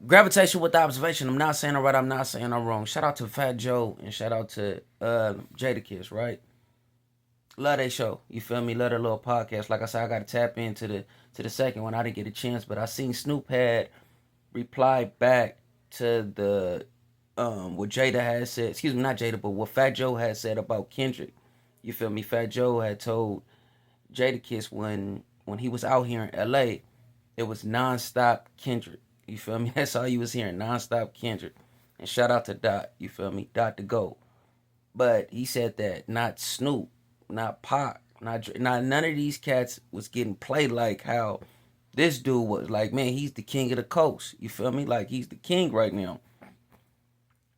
gravitation with the observation. I'm not saying I'm right. I'm not saying I'm wrong. Shout out to FatJoe and shout out to Jadakiss, right? Love that show. You feel me? Love their little podcast. Like I said, I got to tap into the second one. I didn't get a chance, but I seen SnooP had replied back to the what Jada had said. Excuse me, not Jada, but what FatJoe had said about Kendrick. You feel me? FatJoe had told Jadakiss when he was out here in L.A., it was nonstop Kendrick. You feel me? That's all you was hearing, nonstop Kendrick. And shout out to Dot. You feel me? Dot to go. But he said that not SnooP, not Pac, not none of these cats was getting played like how this dude was. Like, man, he's the king of the coast. You feel me? Like, he's the king right now.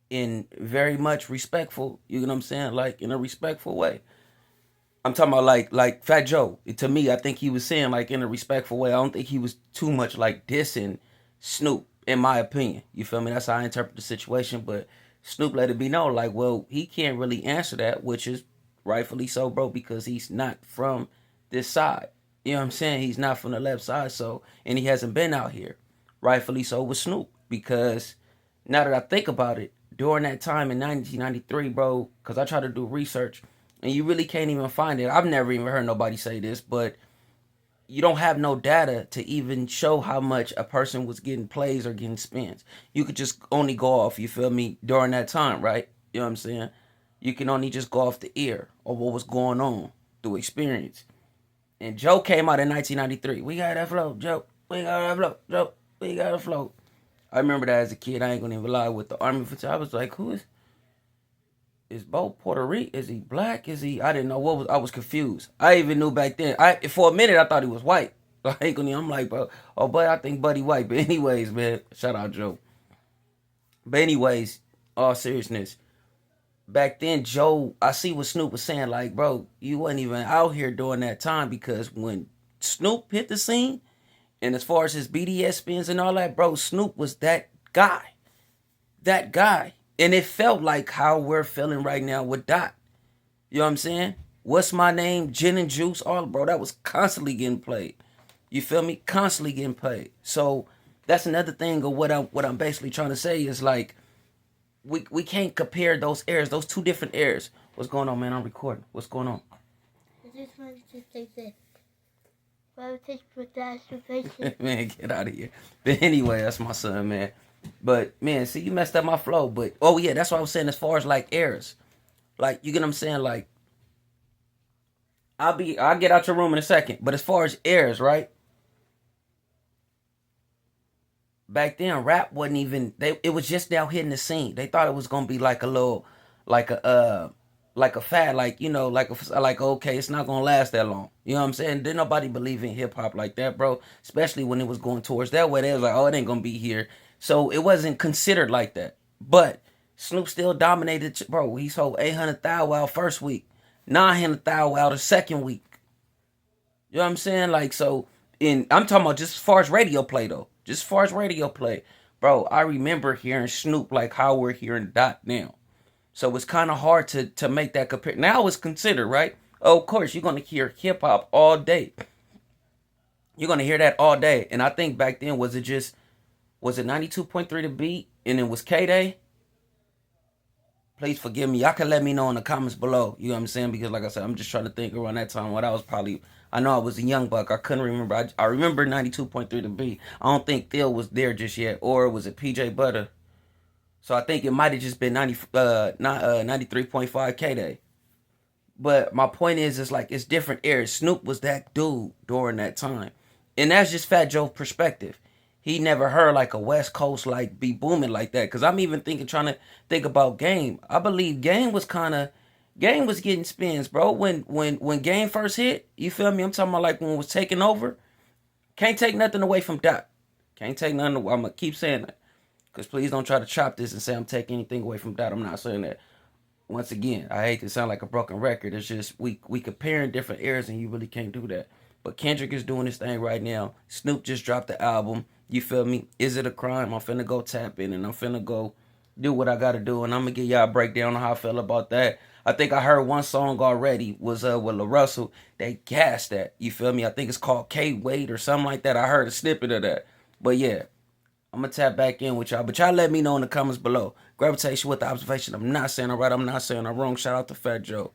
In very much respectful, you know what I'm saying? Like, in a respectful way. I'm talking about like FatJoe. To me, I think he was saying like in a respectful way. I don't think he was too much like dissing SnooP, in my opinion. You feel me? That's how I interpret the situation. But SnooP let it be known, like, well, he can't really answer that, which is rightfully so, bro, because he's not from this side. You know what I'm saying? He's not from the left side, so, and he hasn't been out here. Rightfully so with SnooP, because now that I think about it, during that time in 1993, bro, because I try to do research, and you really can't even find it. I've never even heard nobody say this, but you don't have no data to even show how much a person was getting plays or getting spins. You could just only go off, you feel me, during that time, right? You know what I'm saying? You can only just go off the ear or what was going on through experience. And Joe came out in 1993. We got that flow, Joe. We got that flow, Joe. We got a flow. I remember that as a kid. I ain't gonna even lie, with the Army I was like, who is Bo Puerto Rican? Is he black? Is he? I didn't know what was. I was confused. I even knew back then. For a minute I thought he was white. I'm like, bro, oh, but I think Buddy white. But anyways, man, shout out Joe. But anyways, all seriousness, back then Joe, I see what SnooP was saying. Like, bro, you wasn't even out here during that time, because when SnooP hit the scene, and as far as his BDS spins and all that, bro, SnooP was that guy. That guy. And it felt like how we're feeling right now with Dot. You know what I'm saying? What's my name? Gin and Juice. All, bro, that was constantly getting played. You feel me? Constantly getting played. So that's another thing of what I'm basically trying to say is like, we can't compare those eras, those two different eras. What's going on, man? I'm recording. What's going on? I just wanted to say this. Gravitation with the observation. Man, get out of here. But anyway, that's my son, man. But man, see, you messed up my flow. But oh yeah, that's what I was saying as far as like eras. Like, you get what I'm saying? Like, I'll get out your room in a second. But as far as eras, right? Back then, rap wasn't even. It was just now hitting the scene. They thought it was gonna be like a little, like a fad, like, you know, like okay, it's not gonna last that long. You know what I'm saying? Didn't nobody believe in hip hop like that, bro. Especially when it was going towards that way. They was like, oh, it ain't gonna be here. So it wasn't considered like that. But SnooP still dominated, bro. He sold 800,000 wow first week, 900,000 wow the second week. You know what I'm saying? Like, so, I'm talking about just as far as radio play, though. Just as far as radio play. Bro, I remember hearing SnooP like how we're hearing Dot now. So it's kind of hard to make that compare. Now it's considered, right? Oh, of course, you're going to hear hip hop all day. You're going to hear that all day. And I think back then, was it 92.3 the beat and it was K-Day? Please forgive me. Y'all can let me know in the comments below. You know what I'm saying? Because like I said, I'm just trying to think around that time when I was probably, I know I was a young buck. I couldn't remember. I remember 92.3 the beat. I don't think Phil was there just yet. Or was it PJ Butter? So I think it might have just been 93.5 K-Day. But my point is, it's like, it's different eras. SnooP was that dude during that time. And that's just FatJoe's perspective. He never heard like a West Coast like be booming like that. Because I'm even trying to think about Game. I believe Game was getting spins, bro. When Game first hit, you feel me? I'm talking about like when it was taking over. Can't take nothing away from Dot. Can't take nothing away. I'm going to keep saying that. Because please don't try to chop this and say I'm taking anything away from Dot. I'm not saying that. Once again, I hate to sound like a broken record. It's just we comparing different eras and you really can't do that. But Kendrick is doing his thing right now. SnooP just dropped the album. You feel me? Is it a crime? I'm finna go tap in and I'm finna go do what I gotta do. And I'm gonna give y'all a breakdown on how I feel about that. I think I heard one song already was with La Russell. They gassed that. You feel me? I think it's called K Wade or something like that. I heard a snippet of that. But yeah, I'm gonna tap back in with y'all, but y'all let me know in the comments below. Gravitation with the observation. I'm not saying I'm right. I'm not saying I'm wrong. Shout out to FatJoe.